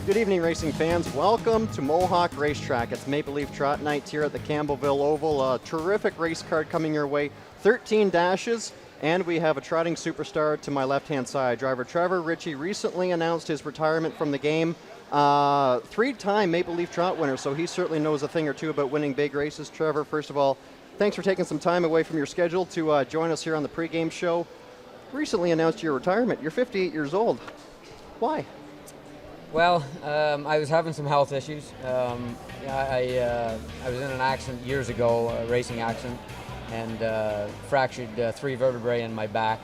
Good evening, racing fans. Welcome to Mohawk Racetrack. It's Maple Leaf Trot Night here at the Campbellville Oval. A terrific race card coming your way. 13 dashes, and we have a trotting superstar to my left-hand side. Driver Trevor Ritchie recently announced his retirement from the game. Three-time Maple Leaf Trot winner, so he certainly knows a thing or two about winning big races. Trevor, first of all, thanks for taking some time away from your schedule to join us here on the pregame show. Recently announced your retirement. You're 58 years old. Why? Well, I was having some health issues. I was in an accident years ago, a racing accident, and fractured 3 vertebrae in my back.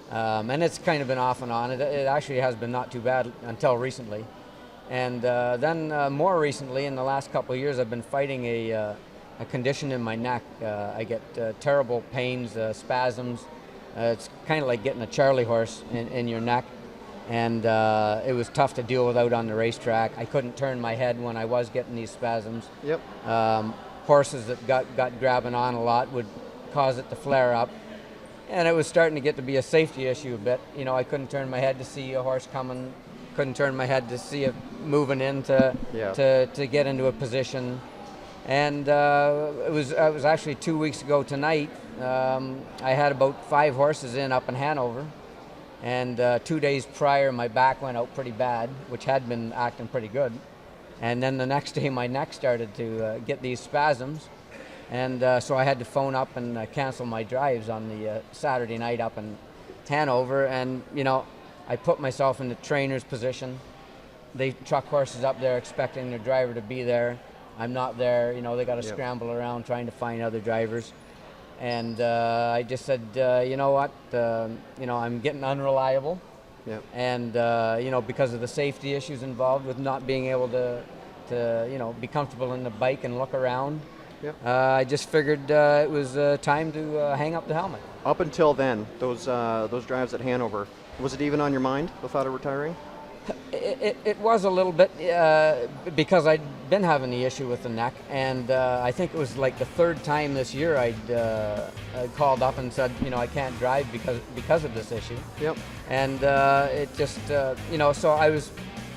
And it's kind of been off and on. It actually has been not too bad until recently. And then more recently, in the last couple of years, I've been fighting a condition in my neck. I get terrible pains, spasms. It's kind of like getting a Charlie horse in your neck. And it was tough to deal with out on the racetrack. I couldn't turn my head when I was getting these spasms. Yep. Horses that got grabbing on a lot would cause it to flare up. And it was starting to get to be a safety issue a bit. You know, I couldn't turn my head to see a horse coming, couldn't turn my head to see it moving in to get into a position. And it was actually 2 weeks ago tonight. I had about 5 horses up in Hanover. And 2 days prior, my back went out pretty bad, which had been acting pretty good. And then the next day, my neck started to get these spasms. And so I had to phone up and cancel my drives on the Saturday night up in Hanover. And, you know, I put myself in the trainer's position. They truck horses up there expecting their driver to be there. I'm not there. You know, they got to scramble around trying to find other drivers. And I just said, you know what, I'm getting unreliable. Yep. And, because of the safety issues involved with not being able to be comfortable in the bike and look around, yep. I just figured it was time to hang up the helmet. Up until then, those drives at Hanover, was it even on your mind, the thought of retiring? It was a little bit because I'd been having the issue with the neck, and I think it was like the 3rd time this year I'd called up and said, I can't drive because of this issue. Yep. And it just, so I was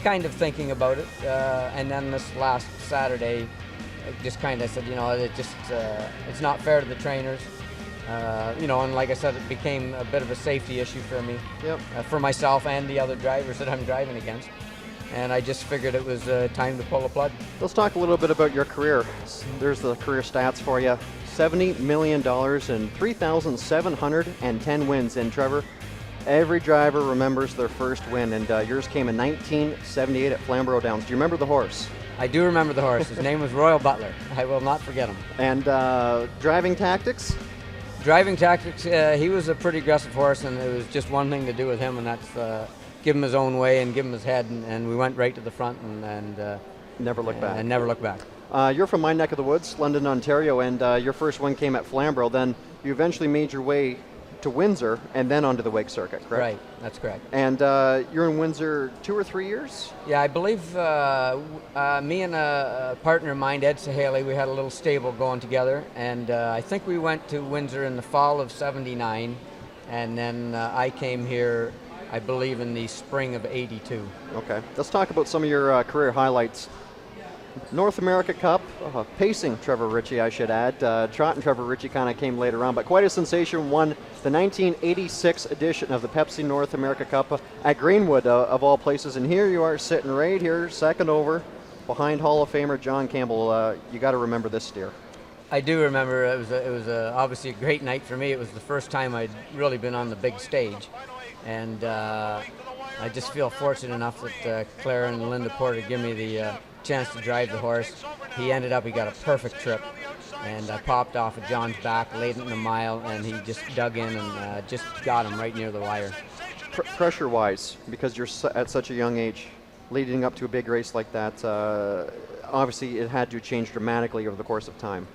kind of thinking about it, and then this last Saturday, I just kind of said, it's not fair to the trainers. And like I said, it became a bit of a safety issue for me, for myself and the other drivers that I'm driving against. And I just figured it was time to pull the plug. Let's talk a little bit about your career. There's the career stats for you. $70 million and 3,710 wins. And Trevor, every driver remembers their first win, and yours came in 1978 at Flamborough Downs. Do you remember the horse? I do remember the horse. His name was Royal Butler. I will not forget him. And driving tactics? Driving tactics, he was a pretty aggressive horse, and it was just one thing to do with him, and that's give him his own way and give him his head, and we went right to the front and never looked back. And never looked back. You're from my neck of the woods, London, Ontario, and your first win came at Flamborough. Then you eventually made your way to Windsor and then onto the Wake Circuit, correct? Right, that's correct. And you're in Windsor 2 or 3 years? Yeah, I believe me and a partner of mine, Ed Sahaley, we had a little stable going together, and I think we went to Windsor in the fall of '79, and then I came here, I believe, in the spring of '82. Okay, let's talk about some of your career highlights. North America Cup, pacing Trevor Ritchie, I should add. Trot and Trevor Ritchie kind of came later on, but quite a sensation. Won the 1986 edition of the Pepsi North America Cup at Greenwood, of all places. And here you are sitting right here, second over, behind Hall of Famer John Campbell. You got to remember this steer. I do remember. It was obviously a great night for me. It was the first time I'd really been on the big stage, and I just feel fortunate enough that Claire and Linda Porter give me the chance to drive the horse. He got a perfect trip, and I popped off of John's back, laid it in a mile, and he just dug in and just got him right near the wire. Pressure-wise, because you're at such a young age, leading up to a big race like that, obviously it had to change dramatically over the course of time.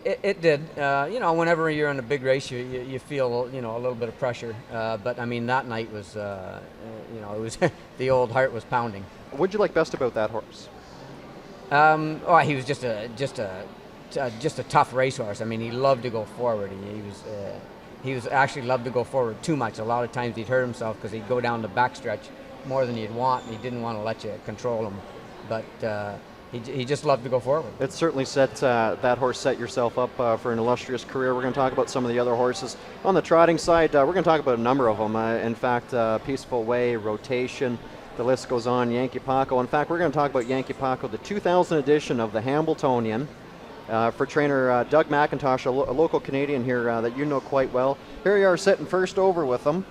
It did. Whenever you're in a big race, you feel, a little bit of pressure. But I mean, that night was, it was the old heart was pounding. What'd you like best about that horse? He was just a tough racehorse. I mean, he loved to go forward. He was actually loved to go forward too much. A lot of times he'd hurt himself because he'd go down the backstretch more than you'd want, and he didn't want to let you control him. But he just loved to go forward. It certainly that horse set yourself up for an illustrious career. We're going to talk about some of the other horses. On the trotting side, we're going to talk about a number of them. In fact, Peaceful Way, Rotation, the list goes on, Yankee Paco. In fact, we're going to talk about Yankee Paco, the 2000 edition of the Hambletonian, for trainer Doug McIntosh, a local Canadian here that you know quite well. Here you are sitting first over with him.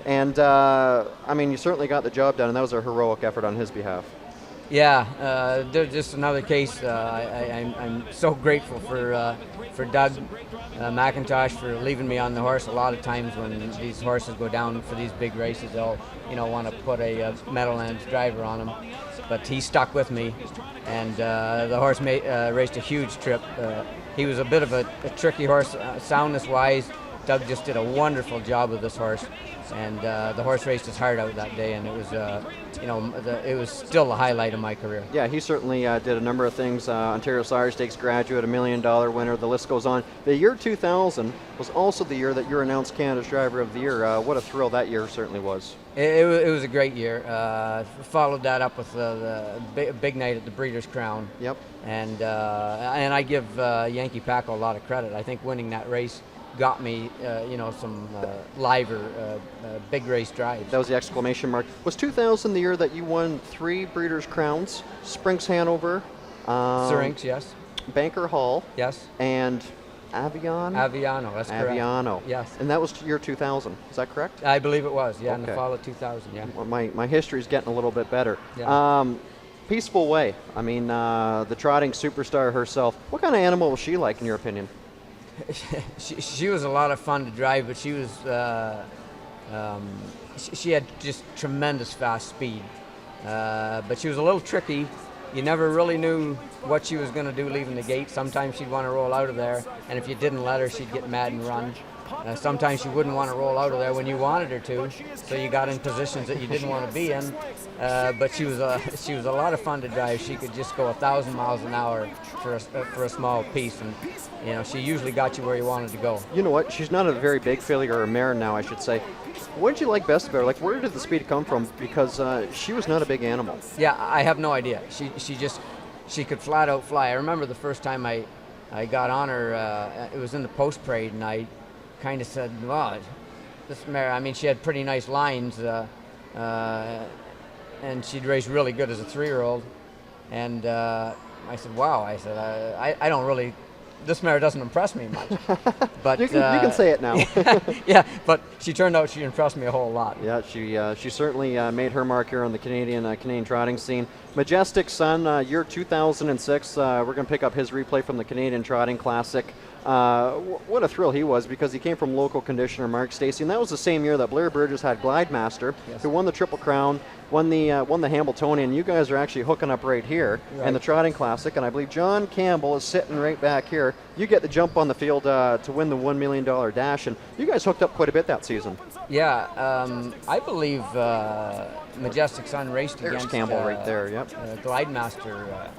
And, I mean, you certainly got the job done, and that was a heroic effort on his behalf. Yeah, there's just another case. I'm so grateful for Doug McIntosh for leaving me on the horse. A lot of times when these horses go down for these big races, they'll want to put a Meadowlands driver on them. But he stuck with me, and the horse raced a huge trip. He was a bit of a tricky horse, soundness-wise. Doug just did a wonderful job with this horse, and the horse raced his heart out that day, and it was, it was still the highlight of my career. Yeah, he certainly did a number of things. Ontario Sire Stakes graduate, $1 million winner, the list goes on. The year 2000 was also the year that you were announced Canada's Driver of the Year. What a thrill that year certainly was. It was a great year. Followed that up with the big night at the Breeders' Crown. Yep. And I give Yankee Paco a lot of credit. I think winning that race got me, some liver, big race drives. That was the exclamation mark. Was 2000 the year that you won 3 Breeders' Crowns? Sprinks Hanover, Syrinx, yes. Banker Hall, yes, and Aviano, that's correct. Aviano, yes. And that was year 2000. Is that correct? I believe it was. Yeah, okay. In the fall of 2000. Yeah. Well, my history's getting a little bit better. Yeah. Peaceful Way. I mean, the trotting superstar herself. What kind of animal was she like, in your opinion? She was a lot of fun to drive, but she was she had just tremendous fast speed. But she was a little tricky. You never really knew what she was going to do leaving the gate. Sometimes she'd want to roll out of there, and if you didn't let her, she'd get mad and run. Sometimes she wouldn't want to roll out of there when you wanted her to, so you got in positions that you didn't want to be in. But she was a lot of fun to drive. She could just go 1,000 miles an hour for a small piece, and she usually got you where you wanted to go. You know what? She's not a very big filly, or a mare now, I should say. What did you like best about her? Like, where did the speed come from? Because she was not a big animal. Yeah, I have no idea. She could flat out fly. I remember the first time I got on her. It was in the post parade, and I kind of said, "Wow, this mare." I mean, she had pretty nice lines, and she'd race really good as a 3-year-old. And I said, "Wow." I said, "I don't really. This mare doesn't impress me much." But you can say it now. Yeah, but she turned out she impressed me a whole lot. Yeah, she certainly made her mark here on the Canadian trotting scene. Majestic Sun, year 2006. We're going to pick up his replay from the Canadian Trotting Classic. What a thrill he was, because he came from local conditioner Mark Stacey, and that was the same year that Blair Burgess had Glidemaster, yes, who won the Triple Crown, won the Hambletonian. You guys are actually hooking up right here in the Trotting Classic, and I believe John Campbell is sitting right back here. You get the jump on the field to win the $1 million dash, and you guys hooked up quite a bit that season. Yeah, I believe Majestic Sun raced against Campbell right there. Yep. Glidemaster,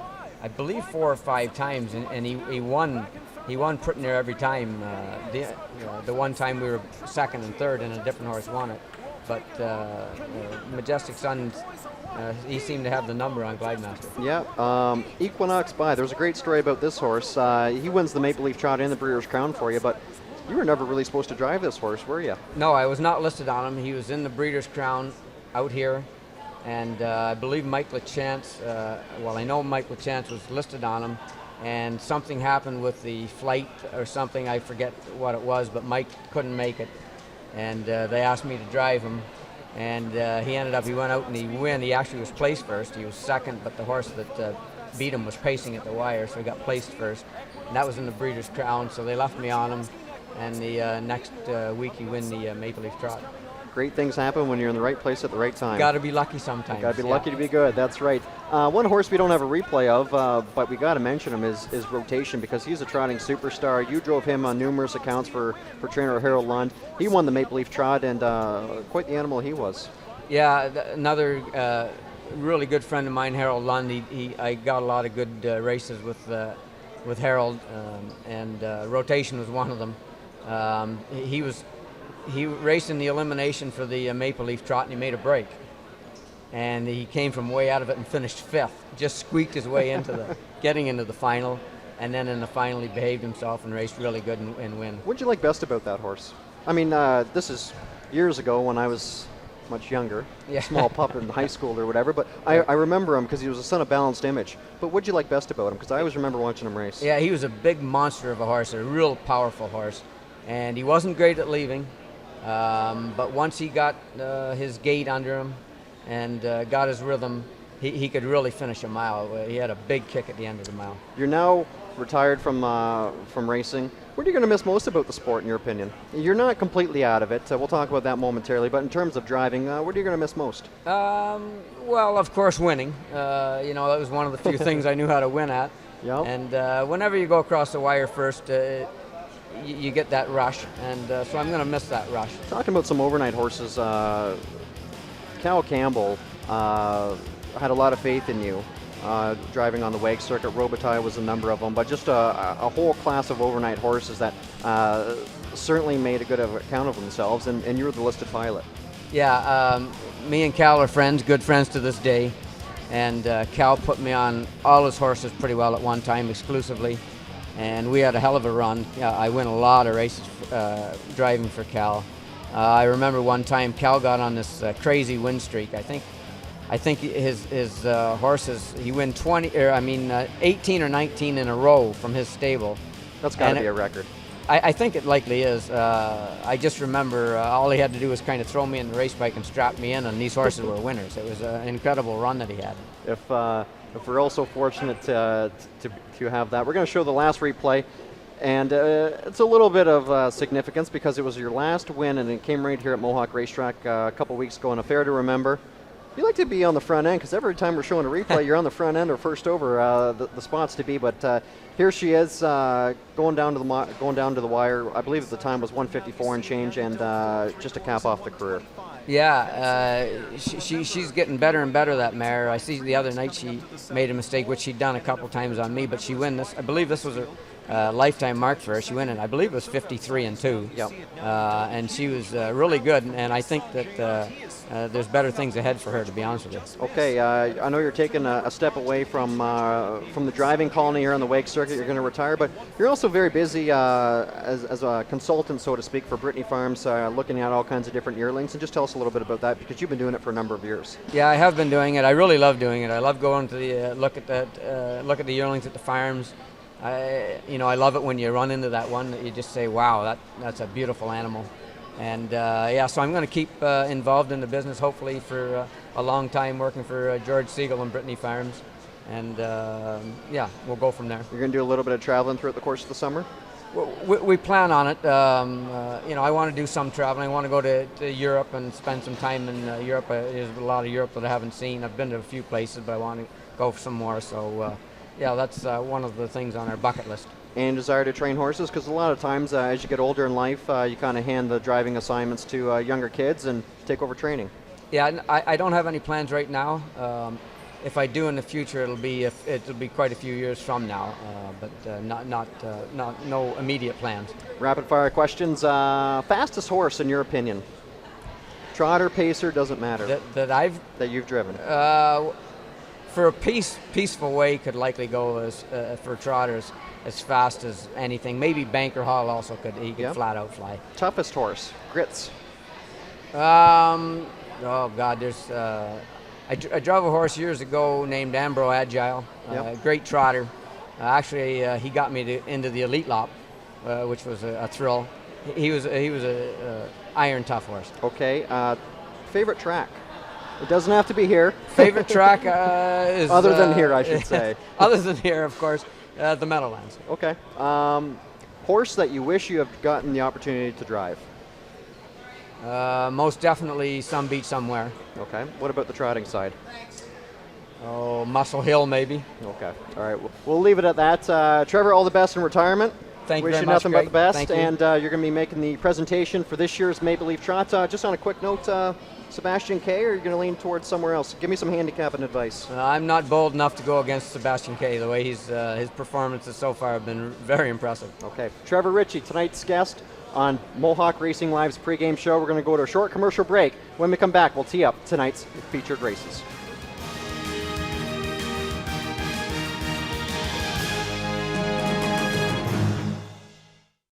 I believe 4 or 5 times, and he won. He won pretty near every time. The one time we were second and third, and a different horse won it. But Majestic Sun, he seemed to have the number on Glidemaster. Yeah, Equinox By. There's a great story about this horse. He wins the Maple Leaf Trot and the Breeders' Crown for you, but you were never really supposed to drive this horse, were you? No, I was not listed on him. He was in the Breeders' Crown out here, and I believe Mike LaChance, I know Mike LaChance was listed on him, and something happened with the flight or something. I forget what it was, but Mike couldn't make it, and they asked me to drive him, and he went out and he won. He actually was placed first. He was second, but the horse that beat him was pacing at the wire, so he got placed first, and that was in the Breeders' Crown, so they left me on him, and the next week he won the Maple Leaf Trot. Great things happen when you're in the right place at the right time. Got to be lucky sometimes. Got to be lucky to be good. That's right. One horse we don't have a replay of, but we got to mention him is Rotation, because he's a trotting superstar. You drove him on numerous accounts for trainer Harold Lund. He won the Maple Leaf Trot, and quite the animal he was. Yeah, another really good friend of mine, Harold Lund. I got a lot of good races with Harold, and Rotation was one of them. He raced in the elimination for the Maple Leaf Trot, and he made a break. and he came from way out of it and finished 5th. Just squeaked his way into getting into the final, and then in the final he behaved himself and raced really good and win. What did you like best about that horse? I mean, this is years ago when I was much younger, small pup in high school or whatever, but I remember him because he was a son of Balanced Image. But what did you like best about him? Because I always remember watching him race. Yeah, he was a big monster of a horse, a real powerful horse, and he wasn't great at leaving, but once he got his gait under him and got his rhythm, he could really finish a mile. He had a big kick at the end of the mile. You're now retired from racing. What are you going to miss most about the sport, in your opinion? You're not completely out of it. We'll talk about that momentarily. But in terms of driving, what are you going to miss most? Well, of course, winning. That was one of the few things I knew how to win at. Yep. And whenever you go across the wire first, you get that rush. And so I'm going to miss that rush. Talking about some overnight horses, Cal Campbell had a lot of faith in you. Driving on the WAG circuit, Robitaille was a number of them, but just a whole class of overnight horses that certainly made a good account of themselves, and you were the listed pilot. Yeah, me and Cal are friends, good friends to this day, and Cal put me on all his horses pretty well at one time exclusively, and we had a hell of a run. I win a lot of races driving for Cal. I remember one time Cal got on this crazy win streak. I think his horses, he won 18 or 19 in a row from his stable. That's got to be a record. I think it likely is. I just remember all he had to do was kind of throw me in the race bike and strap me in, and these horses were winners. It was an incredible run that he had. If we're also fortunate to have that, we're going to show the last replay, and it's a little bit of significance because it was your last win, and it came right here at Mohawk Racetrack a couple weeks ago, and a fair to remember. You like to be on the front end because every time we're showing a replay, you're on the front end or first over the spots to be. But here she is going down to the wire. I believe at the time was 154 and change, and just to cap off the career. Yeah, she's getting better and better, that mare. I see the other night she made a mistake, which she'd done a couple times on me, but she won this. I believe this was a lifetime mark for her. She won it, I believe it was 53 and 2. Yep. And she was really good, and I think that there's better things ahead for her, to be honest with you. Okay, I know you're taking a step away from the driving colony here on the WAG circuit. You're going to retire, but you're also very busy as a consultant, so to speak, for Brittany Farms, looking at all kinds of different yearlings. And just tell us a little bit about that, because you've been doing it for a number of years. Yeah, I have been doing it. I really love doing it. I love going to the look at the yearlings at the farms. I love it when you run into that one that you just say, wow, that's a beautiful animal. And so I'm going to keep involved in the business, hopefully for a long time, working for George Siegel and Brittany Farms. And we'll go from there. You're going to do a little bit of traveling throughout the course of the summer? We plan on it. I want to do some traveling. I want to go to Europe and spend some time in Europe. There's a lot of Europe that I haven't seen. I've been to a few places, but I want to go some more. So, that's one of the things on our bucket list. And desire to train horses, because a lot of times as you get older in life, you kind of hand the driving assignments to younger kids and take over training. Yeah, I don't have any plans right now. If I do in the future, it'll be quite a few years from now, but no immediate plans. Rapid fire questions. Fastest horse in your opinion? Trotter, pacer, doesn't matter. That you've driven. For a peaceful way, could likely go as for trotters as fast as anything. Maybe Banker Hall also could flat out fly. Toughest horse, grits. Oh God, there's. I drove a horse years ago named Ambro Agile, great trotter. Actually, he got me into the Elite Lop, which was a thrill. He was a iron tough horse. Okay, favorite track. It doesn't have to be here. Favorite track is... Other than here, I should say. Other than here, of course, the Meadowlands. Okay. Horse that you wish you have gotten the opportunity to drive? Most definitely Some Beach Somewhere. Okay. What about the trotting side? Oh, Muscle Hill, maybe. Okay. All right. We'll leave it at that. Trevor, all the best in retirement. Thank you very much. Wish you nothing but the best. Thank you. And you're going to be making the presentation for this year's Maple Leaf Trot. Just on a quick note, Sebastian K, or are you going to lean towards somewhere else? Give me some handicapping advice. I'm not bold enough to go against Sebastian K. The way his performances so far have been very impressive. Okay. Trevor Ritchie, tonight's guest on Mohawk Racing Live's pregame show. We're going to go to a short commercial break. When we come back, we'll tee up tonight's featured races.